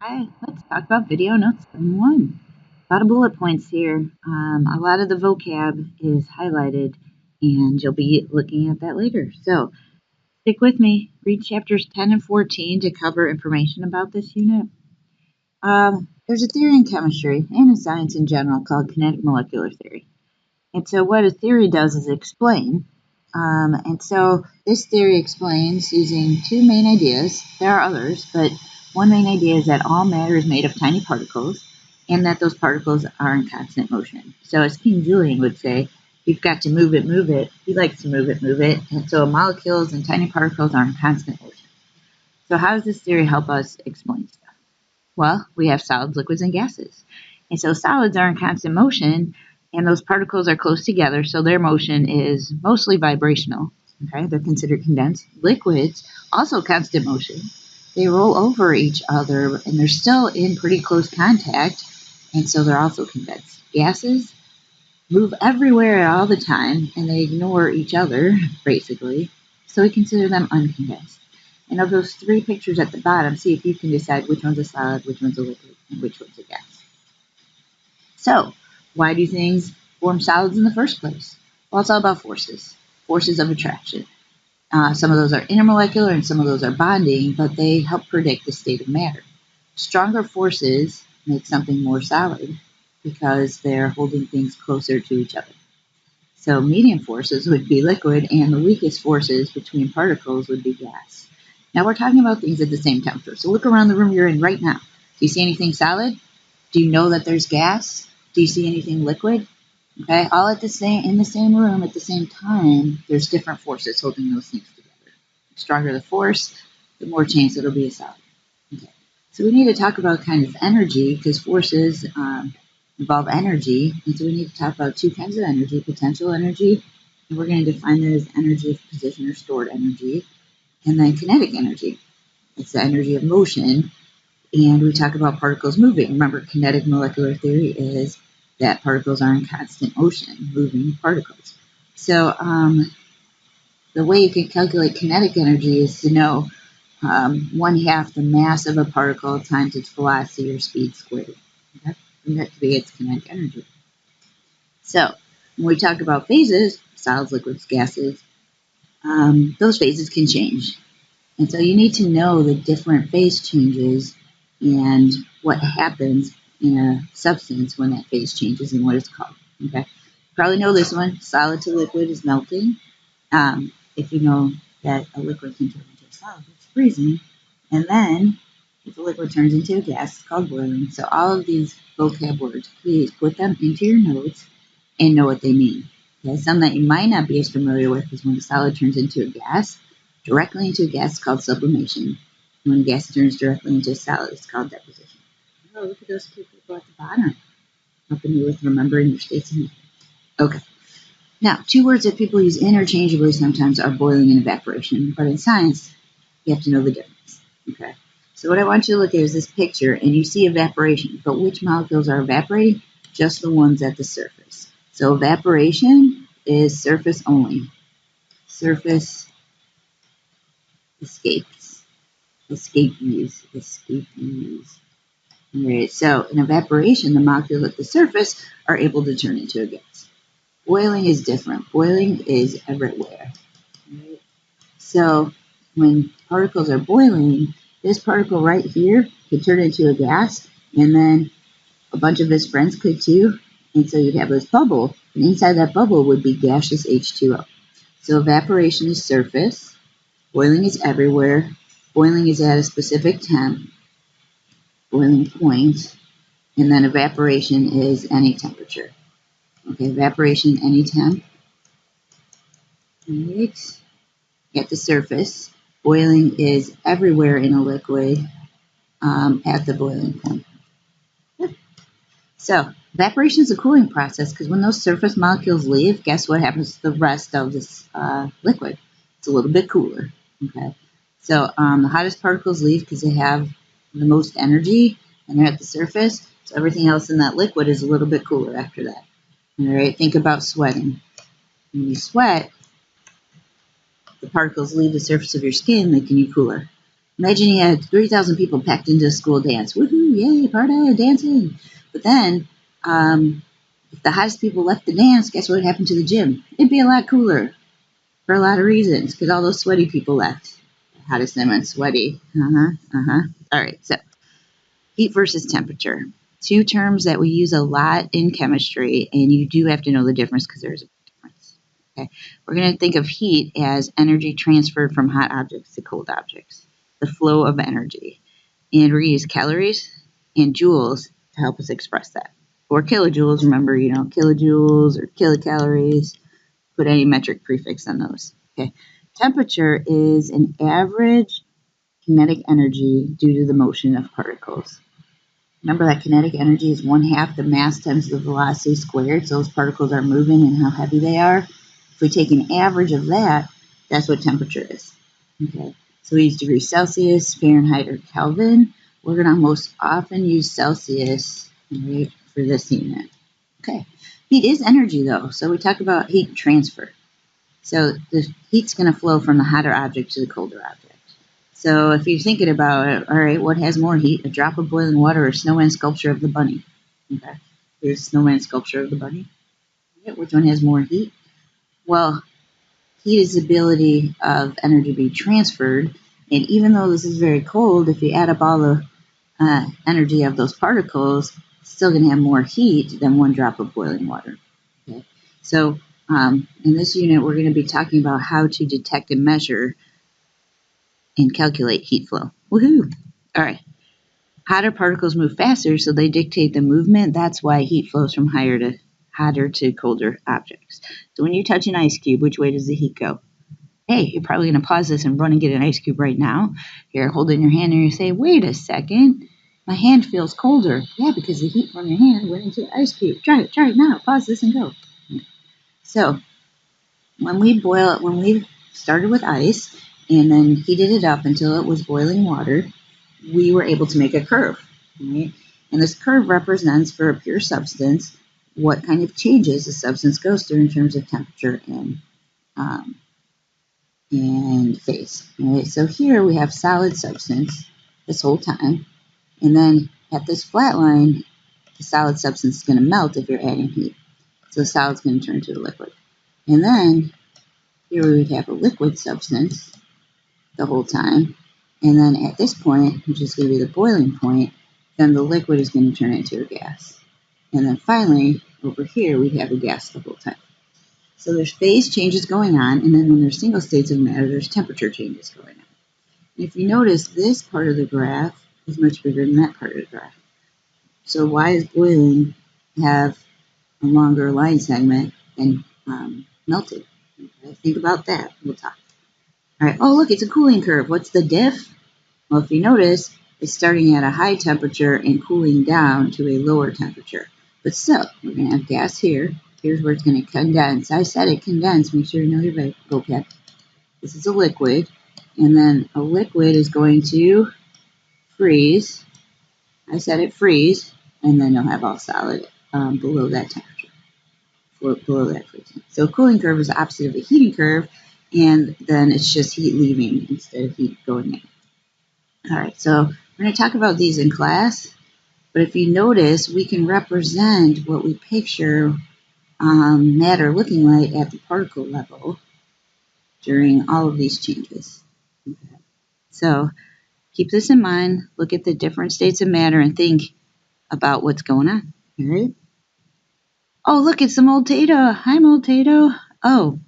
Hi, let's talk about video notes 1. A lot of bullet points here. A lot of the vocab is highlighted, and you'll be looking at that later. So stick with me. Read chapters 10 and 14 to cover information about this unit. There's a theory in chemistry and in science in general called kinetic molecular theory. And so what a theory does is explain. And so this theory explains using two main ideas. There are others, but one main idea is that all matter is made of tiny particles and that those particles are in constant motion. So as King Julian would say, you've got to move it, move it. He likes to move it, move it. And so molecules and tiny particles are in constant motion. So how does this theory help us explain stuff? Well, we have solids, liquids, and gases. And so solids are in constant motion, and those particles are close together, so their motion is mostly vibrational. Okay, they're considered condensed. Liquids, also constant motion. They roll over each other, and they're still in pretty close contact, and so they're also condensed. Gases move everywhere all the time, and they ignore each other, basically, so we consider them uncondensed. And of those three pictures at the bottom, see if you can decide which one's a solid, which one's a liquid, and which one's a gas. So, why do things form solids in the first place? Well, it's all about forces, forces of attraction. Some of those are intermolecular and some of those are bonding, but they help predict the state of matter. Stronger forces make something more solid because they're holding things closer to each other. So medium forces would be liquid, and the weakest forces between particles would be gas. Now we're talking about things at the same temperature. So look around the room you're in right now. Do you see anything solid? Do you know that there's gas? Do you see anything liquid? Okay, all in the same room at the same time, there's different forces holding those things together. The stronger the force, the more chance it'll be a solid. Okay. So we need to talk about kind of energy, because forces involve energy, and so we need to talk about two kinds of energy: potential energy, and we're going to define that as energy of position or stored energy, and then kinetic energy. It's the energy of motion, and we talk about particles moving. Remember, kinetic molecular theory is that particles are in constant motion, moving particles. So the way you can calculate kinetic energy is to know 1/2 the mass of a particle times its velocity or speed squared. Okay? And that creates kinetic energy. So when we talk about phases, solids, liquids, gases, those phases can change. And so you need to know the different phase changes and what happens in a substance when that phase changes and what it's called. Okay, you probably know this one. Solid to liquid is melting. If you know that a liquid can turn into a solid, it's freezing. And then if a liquid turns into a gas, it's called boiling. So all of these vocab words, please put them into your notes and know what they mean. Okay, some that you might not be as familiar with is when a solid turns into a gas. Directly into a gas is called sublimation. And when a gas turns directly into a solid, it's called deposition. Oh, look at those two people at the bottom, helping you with remembering your states and methods. Okay. Now, two words that people use interchangeably sometimes are boiling and evaporation, but in science, you have to know the difference. Okay. So what I want you to look at is this picture, and you see evaporation, but which molecules are evaporating? Just the ones at the surface. So evaporation is surface only. Surface escapes. Escapees. All right, so in evaporation, the molecules at the surface are able to turn into a gas. Boiling is different. Boiling is everywhere. Right? So when particles are boiling, this particle right here could turn into a gas, and then a bunch of his friends could too. And so you'd have this bubble, and inside that bubble would be gaseous H2O. So evaporation is surface. Boiling is everywhere. Boiling is at a specific temp, boiling point, and then evaporation is any temperature. Okay, evaporation, any temp. Right. At the surface. Boiling is everywhere in a liquid at the boiling point. Good. So evaporation is a cooling process because when those surface molecules leave, guess what happens to the rest of this liquid? It's a little bit cooler. Okay. So the hottest particles leave because they have the most energy and they're at the surface. So everything else in that liquid is a little bit cooler after that. All right. Think about sweating. When you sweat, the particles leave the surface of your skin, making you cooler. Imagine you had 3,000 people packed into a school dance. Woohoo, yay, party, dancing. But then, if the hottest people left the dance, guess what happened to the gym? It'd be a lot cooler for a lot of reasons, because all those sweaty people left. Hottest them on sweaty. All right, so heat versus temperature. Two terms that we use a lot in chemistry, and you do have to know the difference because there's a difference. Okay, we're going to think of heat as energy transferred from hot objects to cold objects, the flow of energy. And we're going to use calories and joules to help us express that. Or kilojoules, remember, kilojoules or kilocalories, put any metric prefix on those. Okay, temperature is an average kinetic energy due to the motion of particles. Remember that kinetic energy is 1/2 the mass times the velocity squared, so those particles are moving and how heavy they are. If we take an average of that, that's what temperature is. Okay, so we use degrees Celsius, Fahrenheit, or Kelvin. We're going to most often use Celsius, right, for this unit. Okay, heat is energy though, so we talk about heat transfer. So the heat's going to flow from the hotter object to the colder object. So if you're thinking about it, all right, what has more heat, a drop of boiling water or snowman sculpture of the bunny? Okay, here's snowman sculpture of the bunny. Yeah, which one has more heat? Well, heat is the ability of energy to be transferred, and even though this is very cold, if you add up all the energy of those particles, it's still going to have more heat than one drop of boiling water. Okay, so in this unit, we're going to be talking about how to detect and measure and calculate heat flow. Woohoo! All right. Hotter particles move faster, so they dictate the movement. That's why heat flows from hotter to colder objects. So when you touch an ice cube, which way does the heat go? Hey, you're probably going to pause this and run and get an ice cube right now. You're holding your hand and you say, wait a second, my hand feels colder. Yeah, because the heat from your hand went into the ice cube. Try it now. Pause this and go. So when we started with ice and then heated it up until it was boiling water, we were able to make a curve, right? And this curve represents for a pure substance what kind of changes the substance goes through in terms of temperature and phase. Right? So here we have solid substance this whole time, and then at this flat line, the solid substance is going to melt if you're adding heat. So the solid's going to turn to the liquid. And then here we would have a liquid substance the whole time. And then at this point, which is going to be the boiling point, then the liquid is going to turn into a gas. And then finally, over here, we have a gas the whole time. So there's phase changes going on, and then when there's single states of matter, there's temperature changes going on. And if you notice, this part of the graph is much bigger than that part of the graph. So why does boiling have a longer line segment than melted? Okay, think about that. We'll talk. All right. Oh, look, it's a cooling curve. What's the diff? Well, if you notice, it's starting at a high temperature and cooling down to a lower temperature. But still, we're going to have gas here. Here's where it's going to condense. I said it condensed. Make sure you know your vocab. This is a liquid. And then a liquid is going to freeze. I said it freeze. And then you'll have all solid below that temperature, below that freezing. So a cooling curve is the opposite of a heating curve. And then it's just heat leaving instead of heat going in. All right, so we're going to talk about these in class, but if you notice, we can represent what we picture matter looking like at the particle level during all of these changes. Okay. So keep this in mind, look at the different states of matter and think about what's going on. All right? Oh, look, it's the Moltato. Hi, Moltato. Oh,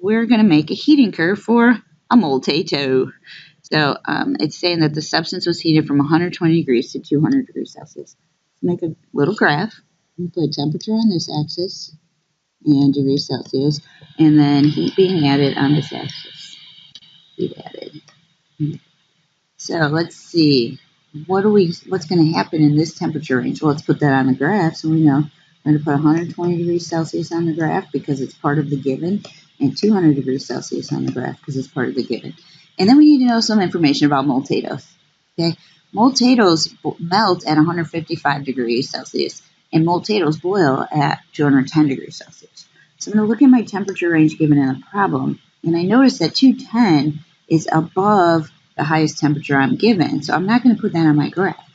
we're going to make a heating curve for a Moltato. So it's saying that the substance was heated from 120 degrees to 200 degrees Celsius. Let's make a little graph. Put temperature on this axis and degrees Celsius, and then heat being added on this axis. Heat added. So let's see. What's going to happen in this temperature range? Well, let's put that on the graph so we know. We're going to put 120 degrees Celsius on the graph because it's part of the given, and 200 degrees Celsius on the graph because it's part of the given. And then we need to know some information about Moltatos. Okay, Moltatos melt at 155 degrees Celsius, and Moltatos boil at 210 degrees Celsius. So I'm going to look at my temperature range given in a problem, and I notice that 210 is above the highest temperature I'm given. So I'm not going to put that on my graph.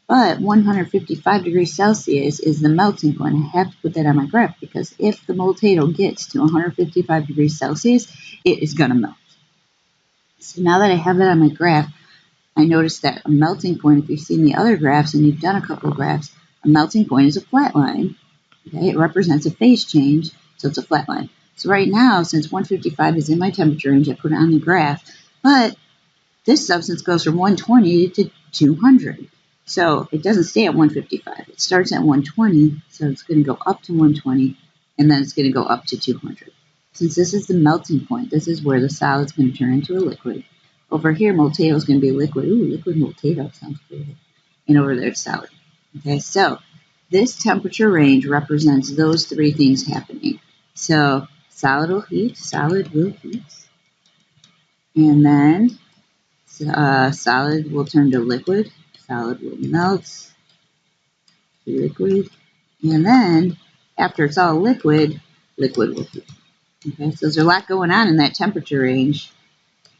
But 155 degrees Celsius is the melting point. I have to put that on my graph because if the potato gets to 155 degrees Celsius, it is going to melt. So now that I have that on my graph, I noticed that a melting point, if you've seen the other graphs and you've done a couple of graphs, a melting point is a flat line. Okay? It represents a phase change, so it's a flat line. So right now, since 155 is in my temperature range, I put it on the graph, but this substance goes from 120 to 200. So it doesn't stay at 155. It starts at 120, so it's going to go up to 120, and then it's going to go up to 200. Since this is the melting point, this is where the solid's going to turn into a liquid. Over here, Moltato is going to be a liquid. Ooh, liquid Moltato sounds good. And over there, it's solid. Okay, so this temperature range represents those three things happening. So solid will heat, and then solid will turn to liquid, solid will melt to liquid, and then after it's all liquid, liquid will heat. Okay, so there's a lot going on in that temperature range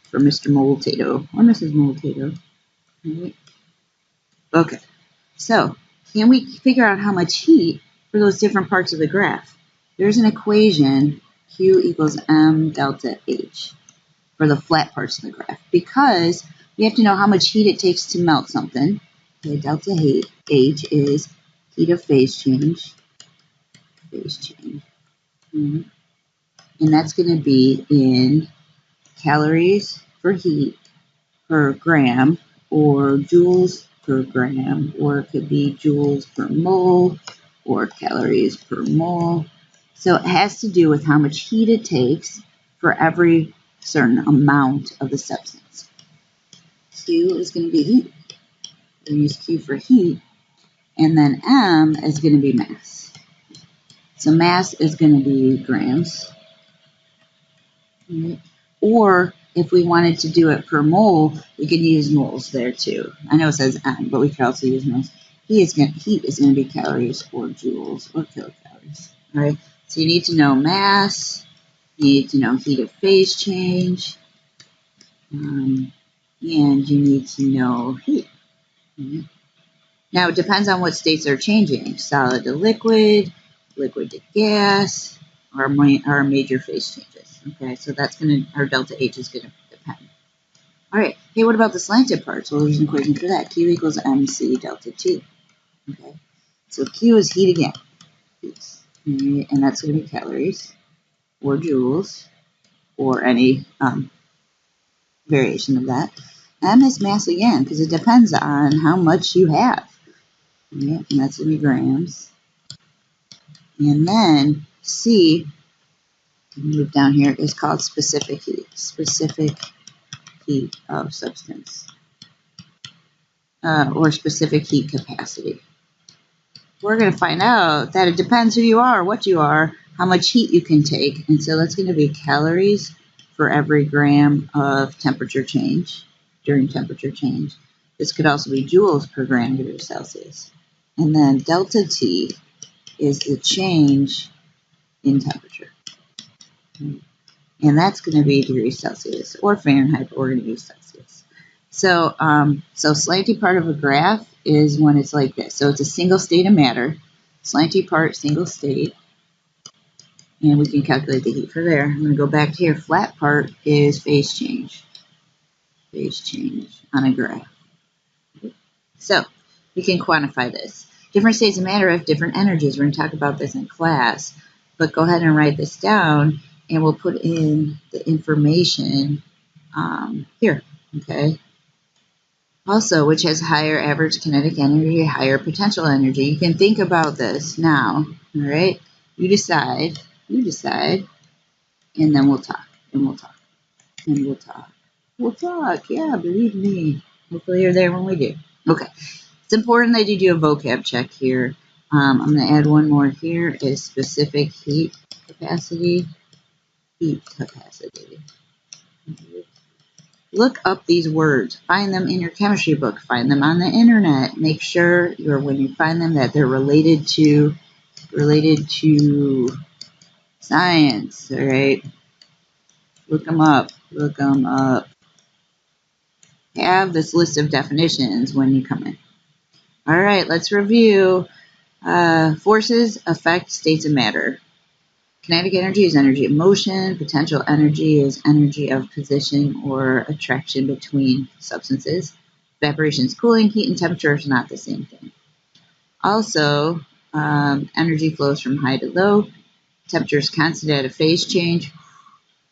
for Mr. Moltato or Mrs. Moltato. Right. Okay, so can we figure out how much heat for those different parts of the graph? There's an equation, Q equals M delta H, for the flat parts of the graph, because we have to know how much heat it takes to melt something. Okay, delta H is heat of phase change. And that's going to be in calories per heat per gram, or joules per gram, or it could be joules per mole, or calories per mole. So it has to do with how much heat it takes for every certain amount of the substance. Q is going to be heat. We'll use Q for heat. And then M is going to be mass. So mass is going to be grams. Right? Or if we wanted to do it per mole, we could use moles there too. I know it says M, but we could also use moles. Heat is going to be calories or joules or kilocalories. All right? So you need to know mass. You need to know heat of phase change. And you need to know heat. Mm-hmm. Now, it depends on what states are changing. Solid to liquid, liquid to gas, our major phase changes. Okay, so that's going to, our delta H is going to depend. All right, hey, what about the slanted parts? Well, there's an equation for that. Q equals MC delta T. Okay, so Q is heat again. And that's going to be calories or joules or any variation of that. M is mass again, because it depends on how much you have. Yeah, and that's going to be grams. And then C, move down here, is called specific heat. Specific heat of substance. Or specific heat capacity. We're going to find out that it depends who you are, what you are, how much heat you can take. And so that's going to be calories for every gram of temperature change during temperature change. This could also be joules per gram degrees Celsius. And then delta T is the change in temperature. And that's going to be degrees Celsius or Fahrenheit, but we're going to use Celsius. So, slanty part of a graph is when it's like this. So it's a single state of matter, slanty part, single state, and we can calculate the heat for there. I'm going to go back here. Flat part is phase change on a graph. So we can quantify this. Different states of matter have different energies. We're going to talk about this in class, but go ahead and write this down, and we'll put in the information here, okay? Also, which has higher average kinetic energy, higher potential energy. You can think about this now, all right? You decide, and then we'll talk, We'll talk, yeah, believe me. Hopefully you're there when we do. Okay, it's important that you do a vocab check here. I'm going to add one more here, is specific heat capacity. Look up these words. Find them in your chemistry book. Find them on the internet. Make sure when you find them that they're related to science. All right. Look them up. have this list of definitions when you come in. All right, let's review. Forces affect states of matter. Kinetic energy is energy of motion. Potential energy is energy of position or attraction between substances. Evaporation is cooling. Heat and temperature is not the same thing. Also, energy flows from high to low. Temperature is constant at a phase change.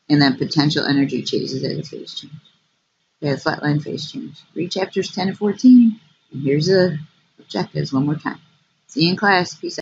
And then potential energy changes at a phase change. Okay, flatline phase change. Read chapters 10 and 14. And here's the objectives one more time. See you in class. Peace out.